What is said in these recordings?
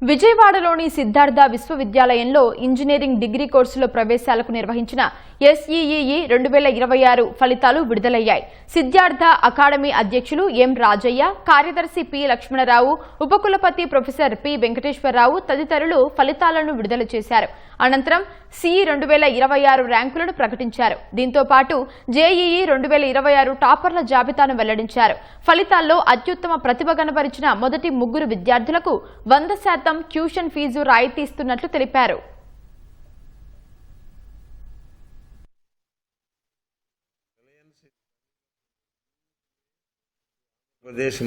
విజయవాడలోని సిద్ధార్థ విశ్వవిద్యాలయంలో engineering degree కోర్సులో ప్రవేశాలకు నిర్వహించిన SEEE 2026 ఫలితాలు విడుదలయ్యాయి. సిద్ధార్థ అకాడమీ అధ్యక్షులు ఎం రాజయ్య, కార్యదర్శి పి లక్ష్మణరావు, ఉపకులపతి ప్రొఫెసర్ పి వెంకటేశ్వరరావు తదితరులు ఫలితాలను విడుదల చేశారు. అనంతరం CE 2026 ర్యాంకులను ప్రకటించారు. దీంతో పాటు JEE 2026 టాపర్ల జాబితాను వెల్లడించారు. ఫలితాల్లో అత్యుత్తమ ప్రతిభ కనబరిచిన మొదటి 3 విద్యార్థులకు 100% ట్యూషన్ ఫీజు రాయితీ ఇస్తున్నట్లు తెలిపారు.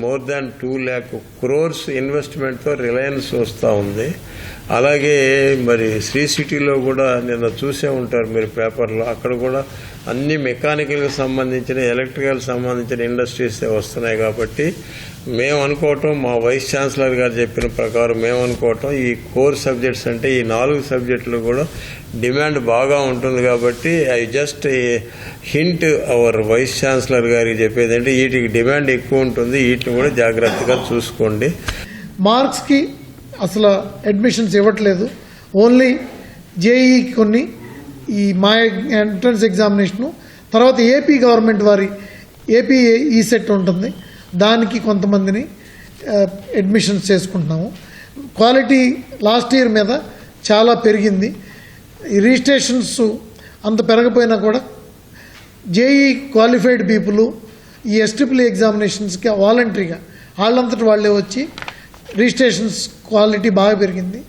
మోర్ దాన్ 2 lakh crores ఇన్వెస్ట్మెంట్తో రిలయన్స్ వస్తూ ఉంది. అలాగే మరి శ్రీ సిటీలో కూడా నిన్న చూసే ఉంటారు మీరు పేపర్లో, అక్కడ కూడా అన్ని మెకానికల్కి సంబంధించిన ఎలక్ట్రికల్ సంబంధించిన ఇండస్ట్రీస్ వస్తున్నాయి. కాబట్టి మేము అనుకోవటం, మా వైస్ ఛాన్సలర్ గారు చెప్పిన ప్రకారం మేము అనుకోవటం, ఈ కోర్ సబ్జెక్ట్స్ అంటే ఈ 4 సబ్జెక్టులు కూడా డిమాండ్ బాగా ఉంటుంది. కాబట్టి I just hint our vice chancellor గారికి చెప్పేది అంటే వీటికి డిమాండ్ ఎక్కువ ఉంటుంది, వీటిని కూడా జాగ్రత్తగా చూసుకోండి. మార్క్స్కి అసలు అడ్మిషన్స్ ఇవ్వట్లేదు, ఓన్లీ JEE కొన్ని, ఈ మా ఎంట్రన్స్ ఎగ్జామినేషను తర్వాత ఏపీ గవర్నమెంట్ వారి ఏపీ ఈసెట్ ఉంటుంది, దానికి కొంతమందిని అడ్మిషన్స్ చేసుకుంటున్నాము. క్వాలిటీ లాస్ట్ ఇయర్ మీద చాలా పెరిగింది. ఈ రిజిస్ట్రేషన్స్ అంత పెరగపోయినా కూడా JEE క్వాలిఫైడ్ పీపుల్ ఈ SEEE ఎగ్జామినేషన్స్కి వాలంటరీగా వాళ్ళంతటి వాళ్ళే వచ్చి రిజిస్ట్రేషన్స్ క్వాలిటీ బాగా పెరిగింది.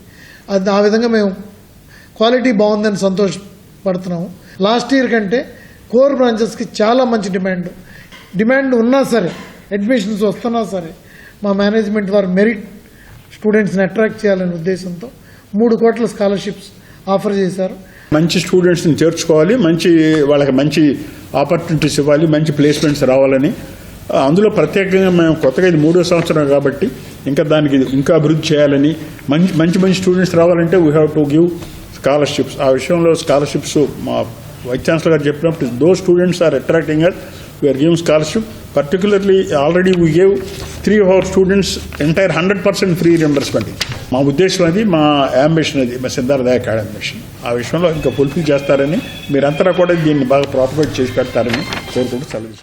అది ఆ విధంగా మేము క్వాలిటీ బాగుందని సంతోషపడుతున్నాము. లాస్ట్ ఇయర్ కంటే కోర్ బ్రాంచెస్కి చాలా మంచి డిమాండ్ ఉన్నా సరే, అడ్మిషన్స్ వస్తున్నా సరే, మా మేనేజ్మెంట్ వారు మెరిట్ స్టూడెంట్స్ని అట్రాక్ట్ చేయాలనే ఉద్దేశంతో 3 కోట్ల స్కాలర్షిప్స్ ఆఫర్ చేశారు. మంచి స్టూడెంట్స్ని చేర్చుకోవాలి, వాళ్ళకి మంచి ఆపర్చునిటీస్ ఇవ్వాలి, మంచి ప్లేస్మెంట్స్ రావాలని, అందులో ప్రత్యేకంగా మేము కొత్తగా ఇది 3వ సంవత్సరం కాబట్టి ఇంకా దానికి ఇంకా అభివృద్ధి చేయాలని, మంచి స్టూడెంట్స్ రావాలంటే we have to give scholarships. ఆ విషయంలో స్కాలర్షిప్స్ మా వైస్ ఛాన్సలర్ గారు చెప్పినప్పుడు though students are attracting us, we're giving scholarship. Particularly already we gave 3 of our students entire 100% free reimbursement. మా ఉద్దేశం అది, మా అంబిషన్ అది, మా సిద్ధార్థ అకాడమీ మిషన్. ఆ విషయంలో ఇంకా ఫుల్ఫిల్ చేస్తారని, మీరంతా కూడా దీన్ని బాగా ప్రాపగేట్ చేసి పెడతారని కోరుకుంటూ సెలవు.